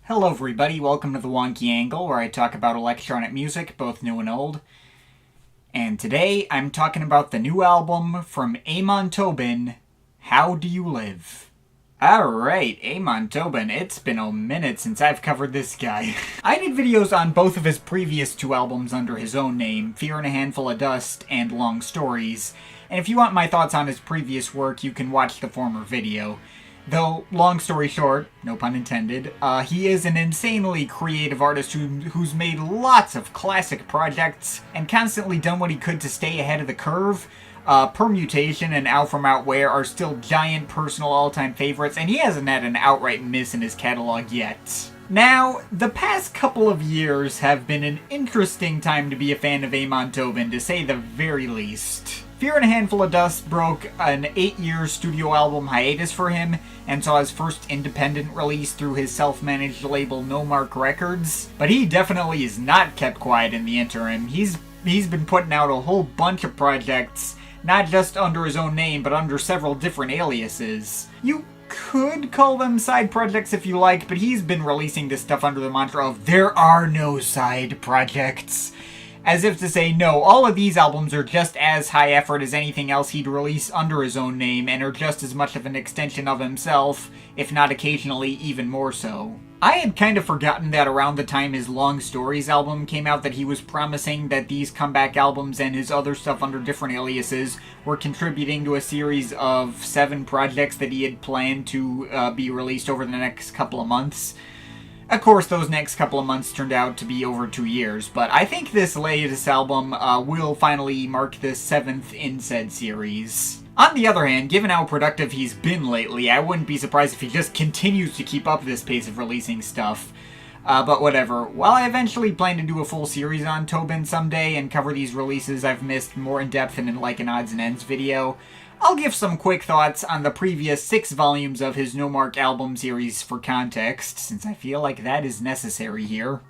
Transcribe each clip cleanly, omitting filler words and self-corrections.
Hello everybody, welcome to the Wonky Angle, where I talk about electronic music, both new and old. And today, I'm talking about the new album from Amon Tobin, How Do You Live? Alright, Amon Tobin, it's been a minute since I've covered this guy. I did videos on both of his previous two albums under his own name, Fear and a Handful of Dust and Long Stories, and if you want my thoughts on his previous work, you can watch the former video. Though, long story short, no pun intended, he is an insanely creative artist who's made lots of classic projects and constantly done what he could to stay ahead of the curve. Permutation and Out From Out Where are still giant personal all-time favorites, and he hasn't had an outright miss in his catalog yet. Now, the past couple of years have been an interesting time to be a fan of Amon Tobin, to say the very least. Fear and a Handful of Dust broke an 8-year studio album hiatus for him, and saw his first independent release through his self-managed label Nomark Records. But he definitely is not kept quiet in the interim. He's been putting out a whole bunch of projects, not just under his own name, but under several different aliases. You could call them side projects if you like, but he's been releasing this stuff under the mantra of there are no side projects. As if to say, no, all of these albums are just as high effort as anything else he'd release under his own name, and are just as much of an extension of himself, if not occasionally even more so. I had kind of forgotten that around the time his Long Stories album came out that he was promising that these comeback albums and his other stuff under different aliases were contributing to a series of 7 projects that he had planned to be released over the next couple of months. Of course, those next couple of months turned out to be over 2 years, but I think this latest album will finally mark the 7th in said series. On the other hand, given how productive he's been lately, I wouldn't be surprised if he just continues to keep up this pace of releasing stuff. But whatever. While I eventually plan to do a full series on Tobin someday and cover these releases I've missed more in depth than in like an odds and ends video, I'll give some quick thoughts on the previous 6 volumes of his Nomark album series for context, since I feel like that is necessary here.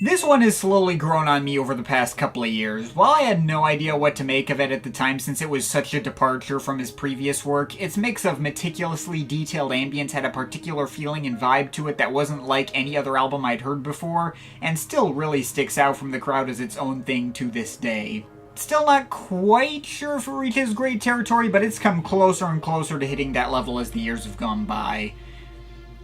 This one has slowly grown on me over the past couple of years. While I had no idea what to make of it at the time since it was such a departure from his previous work, its mix of meticulously detailed ambience had a particular feeling and vibe to it that wasn't like any other album I'd heard before, and still really sticks out from the crowd as its own thing to this day. Still not quite sure if it reaches great territory, but it's come closer and closer to hitting that level as the years have gone by.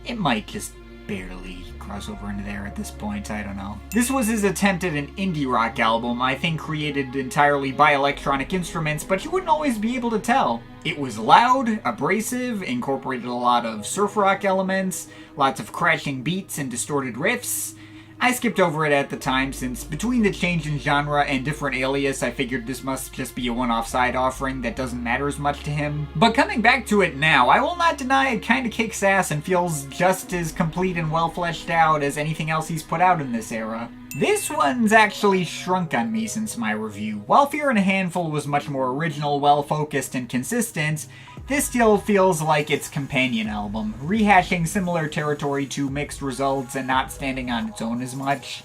It might just barely cross over into there at this point, I don't know. This was his attempt at an indie rock album, I think created entirely by electronic instruments, but you wouldn't always be able to tell. It was loud, abrasive, incorporated a lot of surf rock elements, lots of crashing beats and distorted riffs. I skipped over it at the time since between the change in genre and different alias, I figured this must just be a one-off side offering that doesn't matter as much to him. But coming back to it now, I will not deny it kinda kicks ass and feels just as complete and well fleshed out as anything else he's put out in this era. This one's actually shrunk on me since my review. While Fear and a Handful was much more original, well-focused, and consistent, this still feels like its companion album, rehashing similar territory to Mixed Results and not standing on its own as much.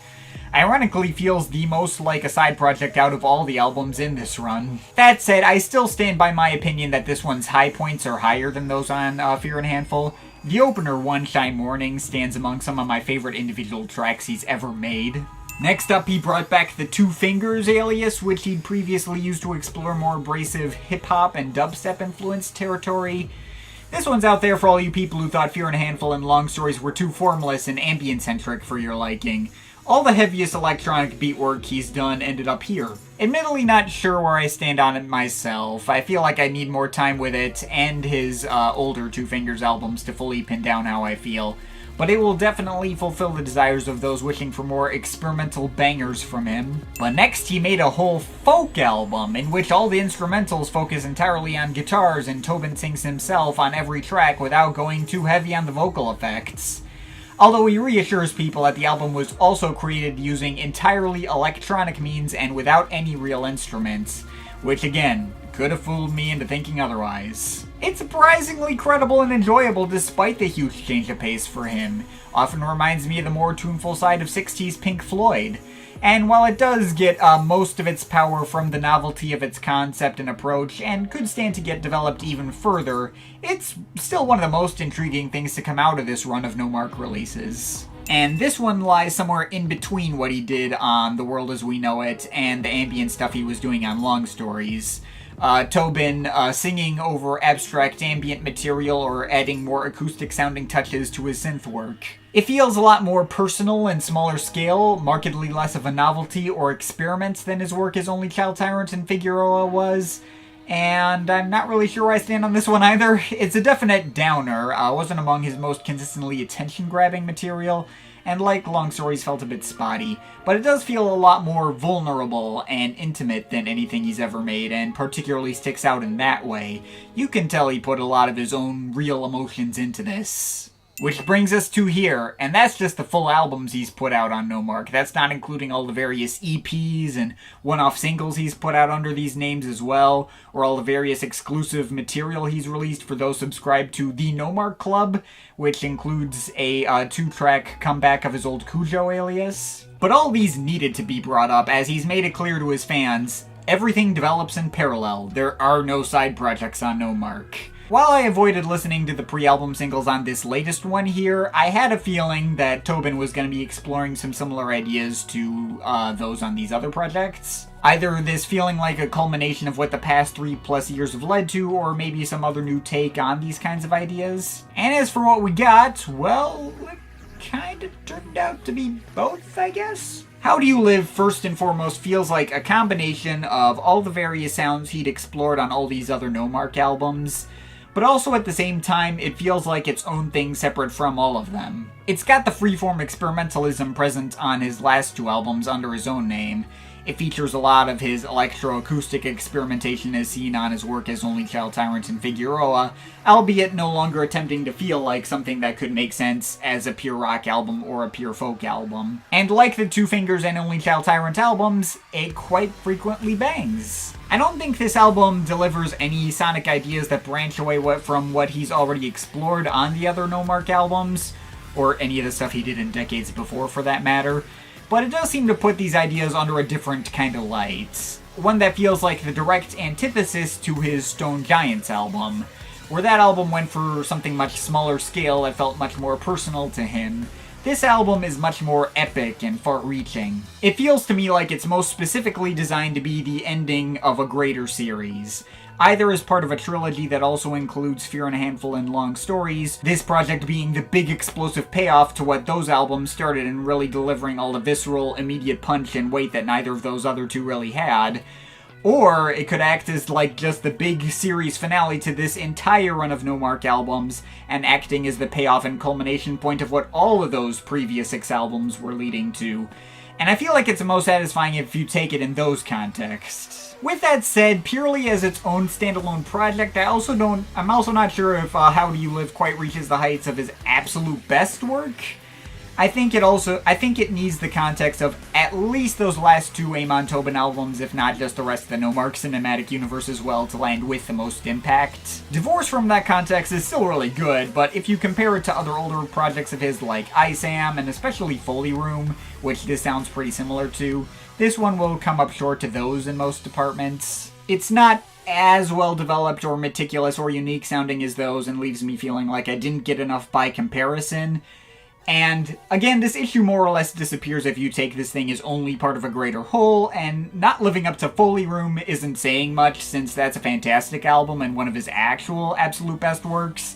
Ironically feels the most like a side project out of all the albums in this run. That said, I still stand by my opinion that this one's high points are higher than those on Fear and a Handful. The opener, One Shy Morning, stands among some of my favorite individual tracks he's ever made. Next up, he brought back the Two Fingers alias, which he'd previously used to explore more abrasive hip-hop and dubstep-influenced territory. This one's out there for all you people who thought Fear and a Handful and Long Stories were too formless and ambient-centric for your liking. All the heaviest electronic beat work he's done ended up here. Admittedly not sure where I stand on it myself. I feel like I need more time with it and his older Two Fingers albums to fully pin down how I feel. But it will definitely fulfill the desires of those wishing for more experimental bangers from him. But next he made a whole folk album, in which all the instrumentals focus entirely on guitars and Tobin sings himself on every track without going too heavy on the vocal effects. Although he reassures people that the album was also created using entirely electronic means and without any real instruments, which again, could have fooled me into thinking otherwise. It's surprisingly credible and enjoyable despite the huge change of pace for him. Often reminds me of the more tuneful side of 60s Pink Floyd. And while it does get most of its power from the novelty of its concept and approach, and could stand to get developed even further, it's still one of the most intriguing things to come out of this run of Nomark releases. And this one lies somewhere in between what he did on The World as We Know It and the ambient stuff he was doing on Long Stories. Tobin singing over abstract ambient material or adding more acoustic sounding touches to his synth work. It feels a lot more personal and smaller scale, markedly less of a novelty or experiment than his work as Only Child Tyrant and Figueroa was. And I'm not really sure where I stand on this one either. It's a definite downer. Wasn't among his most consistently attention-grabbing material, and like Long Stories felt a bit spotty. But it does feel a lot more vulnerable and intimate than anything he's ever made, and particularly sticks out in that way. You can tell he put a lot of his own real emotions into this. Which brings us to here, and that's just the full albums he's put out on Nomark. That's not including all the various EPs and one-off singles he's put out under these names as well, or all the various exclusive material he's released for those subscribed to the Nomark Club, which includes a 2-track comeback of his old Cujo alias. But all these needed to be brought up, as he's made it clear to his fans, everything develops in parallel. There are no side projects on Nomark. While I avoided listening to the pre-album singles on this latest one here, I had a feeling that Tobin was going to be exploring some similar ideas to those on these other projects. Either this feeling like a culmination of what the past 3+ years have led to, or maybe some other new take on these kinds of ideas. And as for what we got, well, it kinda turned out to be both, I guess? How Do You Live, first and foremost, feels like a combination of all the various sounds he'd explored on all these other Nomark albums, but also at the same time, it feels like its own thing separate from all of them. It's got the freeform experimentalism present on his last 2 albums under his own name. It features a lot of his electroacoustic experimentation as seen on his work as Only Child Tyrant and Figueroa, albeit no longer attempting to feel like something that could make sense as a pure rock album or a pure folk album. And like the Two Fingers and Only Child Tyrant albums, it quite frequently bangs. I don't think this album delivers any sonic ideas that branch away from what he's already explored on the other Nomark albums, or any of the stuff he did in decades before for that matter, but it does seem to put these ideas under a different kind of light. One that feels like the direct antithesis to his Stone Giants album, where that album went for something much smaller scale that felt much more personal to him. This album is much more epic and far-reaching. It feels to me like it's most specifically designed to be the ending of a greater series. Either as part of a trilogy that also includes Fear and a Handful and Long Stories, this project being the big explosive payoff to what those albums started and really delivering all the visceral, immediate punch and weight that neither of those other 2 really had. Or it could act as like just the big series finale to this entire run of Nomark albums, and acting as the payoff and culmination point of what all of those previous 6 albums were leading to. And I feel like it's the most satisfying if you take it in those contexts. With that said, purely as its own standalone project, I'm also not sure if How Do You Live quite reaches the heights of his absolute best work. I think it needs the context of at least those last 2 Amon Tobin albums, if not just the rest of the Nomark cinematic universe as well, to land with the most impact. Divorced from that context is still really good, but if you compare it to other older projects of his like ISAM and especially Foley Room, which this sounds pretty similar to, this one will come up short to those in most departments. It's not as well developed or meticulous or unique sounding as those, and leaves me feeling like I didn't get enough by comparison. And again, this issue more or less disappears if you take this thing as only part of a greater whole, and not living up to Foley Room isn't saying much since that's a fantastic album and one of his actual absolute best works.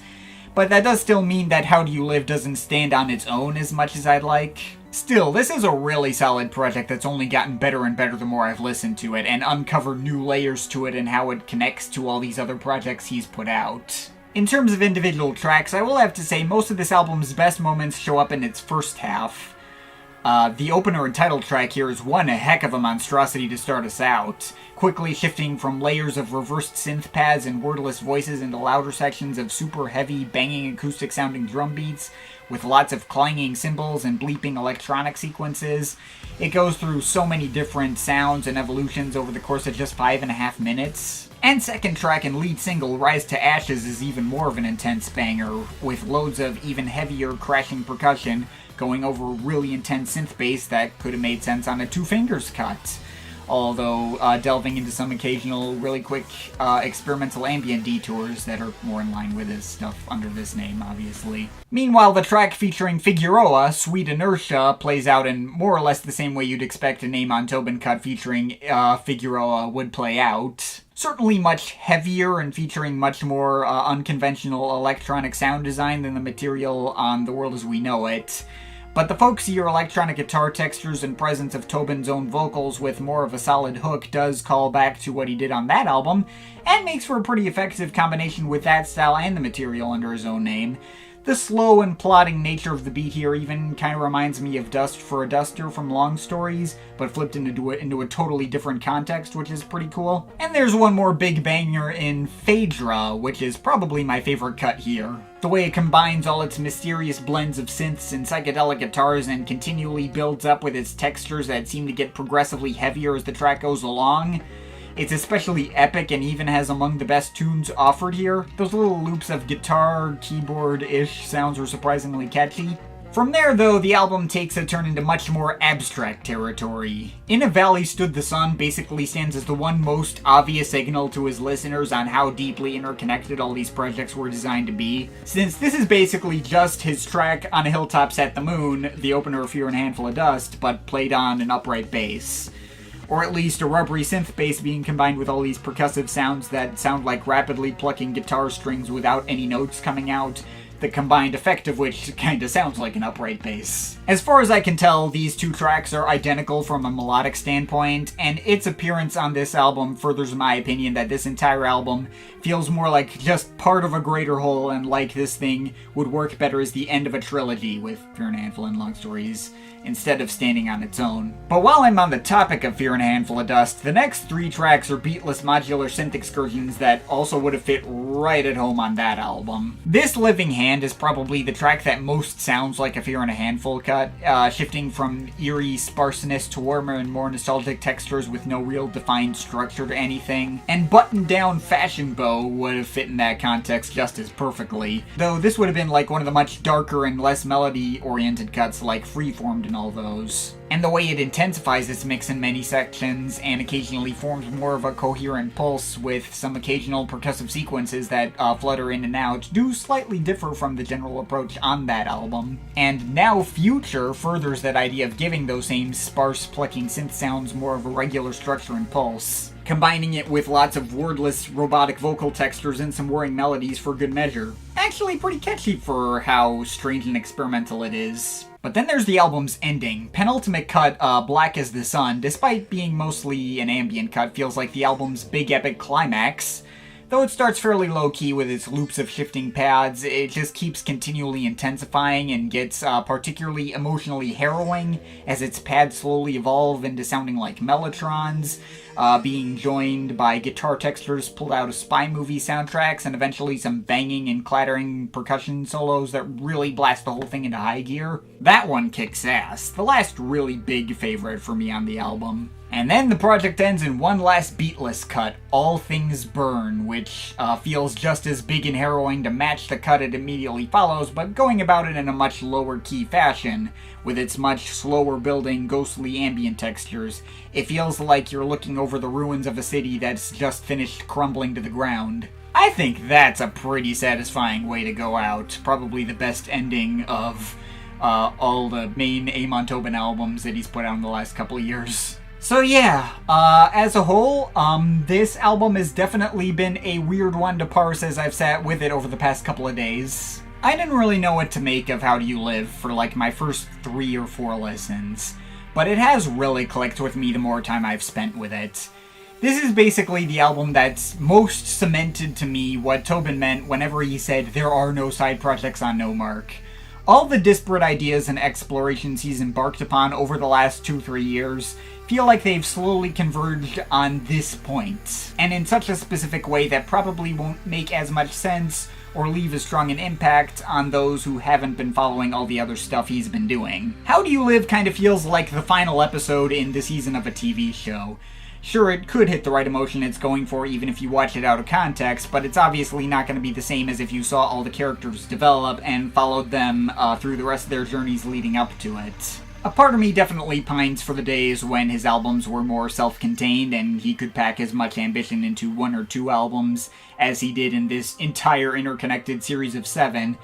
But that does still mean that How Do You Live doesn't stand on its own as much as I'd like. Still, this is a really solid project that's only gotten better and better the more I've listened to it, and uncovered new layers to it and how it connects to all these other projects he's put out. In terms of individual tracks, I will have to say most of this album's best moments show up in its first half. The opener and title track here is one heck of a monstrosity to start us out, quickly shifting from layers of reversed synth pads and wordless voices into louder sections of super heavy, banging acoustic sounding drum beats, with lots of clanging cymbals and bleeping electronic sequences. It goes through so many different sounds and evolutions over the course of just 5.5 minutes. And second track and lead single Rise to Ashes is even more of an intense banger, with loads of even heavier crashing percussion going over really intense synth bass that could have made sense on a Two Fingers cut. Although delving into some occasional really quick experimental ambient detours that are more in line with his stuff under this name, obviously. Meanwhile, the track featuring Figueroa, Sweet Inertia, plays out in more or less the same way you'd expect an Amon Tobin cut featuring Figueroa would play out. Certainly much heavier and featuring much more unconventional electronic sound design than the material on The World As We Know It. But the folksier electronic guitar textures and presence of Tobin's own vocals with more of a solid hook does call back to what he did on that album, and makes for a pretty effective combination with that style and the material under his own name. The slow and plodding nature of the beat here even kind of reminds me of Dust for a Duster from Long Stories, but flipped into a totally different context, which is pretty cool. And there's one more big banger in Phaedra, which is probably my favorite cut here. The way it combines all its mysterious blends of synths and psychedelic guitars and continually builds up with its textures that seem to get progressively heavier as the track goes along. It's especially epic and even has among the best tunes offered here. Those little loops of guitar, keyboard-ish sounds are surprisingly catchy. From there, though, the album takes a turn into much more abstract territory. In a Valley Stood the Sun basically stands as the one most obvious signal to his listeners on how deeply interconnected all these projects were designed to be, since this is basically just his track On a Hilltop Sat the Moon, the opener of Fear and a Handful of Dust, but played on an upright bass. Or at least a rubbery synth bass being combined with all these percussive sounds that sound like rapidly plucking guitar strings without any notes coming out, the combined effect of which kinda sounds like an upright bass. As far as I can tell, these two tracks are identical from a melodic standpoint, and its appearance on this album furthers my opinion that this entire album feels more like just part of a greater whole, and like this thing would work better as the end of a trilogy with Fear and a Handful and Long Stories, instead of standing on its own. But while I'm on the topic of Fear and a Handful of Dust, the next three tracks are beatless modular synth excursions that also would have fit right at home on that album. This Living Hand is probably the track that most sounds like a Fear and a Handful cut, shifting from eerie sparseness to warmer and more nostalgic textures with no real defined structure to anything. And Button Down Fashion Bow would have fit in that context just as perfectly, though this would have been like one of the much darker and less melody-oriented cuts like Freeformed and all those. And the way it intensifies its mix in many sections and occasionally forms more of a coherent pulse with some occasional percussive sequences that flutter in and out do slightly differ from the general approach on that album. And Now Future furthers that idea of giving those same sparse plucking synth sounds more of a regular structure and pulse, combining it with lots of wordless robotic vocal textures and some whirring melodies for good measure. Actually pretty catchy for how strange and experimental it is. But then there's the album's ending. Penultimate cut, Black as the Sun, despite being mostly an ambient cut, feels like the album's big epic climax. Though it starts fairly low-key with its loops of shifting pads, it just keeps continually intensifying and gets particularly emotionally harrowing as its pads slowly evolve into sounding like mellotrons, being joined by guitar textures pulled out of spy movie soundtracks, and eventually some banging and clattering percussion solos that really blast the whole thing into high gear. That one kicks ass. The last really big favorite for me on the album. And then the project ends in one last beatless cut, All Things Burn, which feels just as big and harrowing to match the cut it immediately follows, but going about it in a much lower key fashion, with its much slower building, ghostly ambient textures. It feels like you're looking over the ruins of a city that's just finished crumbling to the ground. I think that's a pretty satisfying way to go out. Probably the best ending of all the main Amon Tobin albums that he's put out in the last couple of years. So yeah, as a whole, this album has definitely been a weird one to parse as I've sat with it over the past couple of days. I didn't really know what to make of How Do You Live for like my first 3 or 4 listens, but it has really clicked with me the more time I've spent with it. This is basically the album that's most cemented to me what Tobin meant whenever he said there are no side projects on Nomark. All the disparate ideas and explorations he's embarked upon over the last 2-3 years feel like they've slowly converged on this point, and in such a specific way that probably won't make as much sense or leave as strong an impact on those who haven't been following all the other stuff he's been doing. How Do You Live kind of feels like the final episode in the season of a TV show. Sure, it could hit the right emotion it's going for even if you watch it out of context, but it's obviously not going to be the same as if you saw all the characters develop and followed them through the rest of their journeys leading up to it. A part of me definitely pines for the days when his albums were more self-contained and he could pack as much ambition into 1 or 2 albums as he did in this entire interconnected series of 7.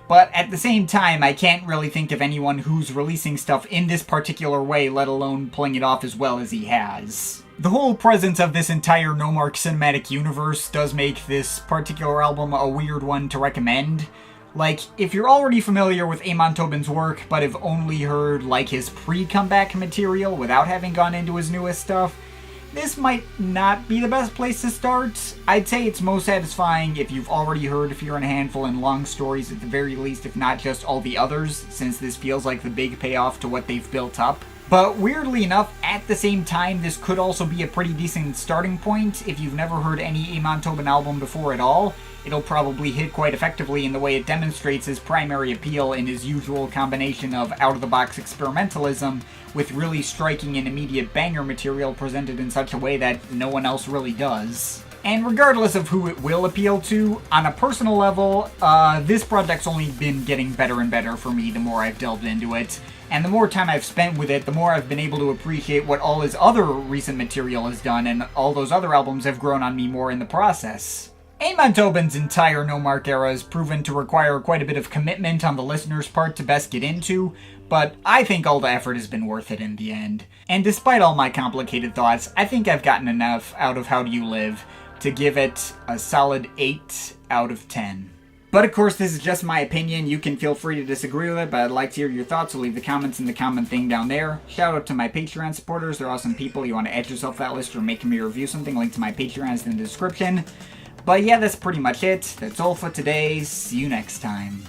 But at the same time, I can't really think of anyone who's releasing stuff in this particular way, let alone pulling it off as well as he has. The whole presence of this entire Nomark cinematic universe does make this particular album a weird one to recommend. Like, if you're already familiar with Amon Tobin's work, but have only heard, like, his pre-comeback material without having gone into his newest stuff, this might not be the best place to start. I'd say it's most satisfying if you've already heard Fear and a Handful and Long Stories at the very least, if not just all the others, since this feels like the big payoff to what they've built up. But weirdly enough, at the same time, this could also be a pretty decent starting point if you've never heard any Amon Tobin album before at all. It'll probably hit quite effectively in the way it demonstrates his primary appeal in his usual combination of out-of-the-box experimentalism with really striking and immediate banger material presented in such a way that no one else really does. And regardless of who it will appeal to, on a personal level, this project's only been getting better and better for me the more I've delved into it. And the more time I've spent with it, the more I've been able to appreciate what all his other recent material has done, and all those other albums have grown on me more in the process. Amon Tobin's entire Nomark era has proven to require quite a bit of commitment on the listener's part to best get into, but I think all the effort has been worth it in the end. And despite all my complicated thoughts, I think I've gotten enough out of How Do You Live to give it a solid 8 out of 10. But of course, this is just my opinion. You can feel free to disagree with it, but I'd like to hear your thoughts, so leave the comments in the comment thing down there. Shout out to my Patreon supporters. They're awesome people. You want to add yourself to that list or make me review something, link to my Patreon is in the description. But yeah, that's pretty much it. That's all for today. See you next time.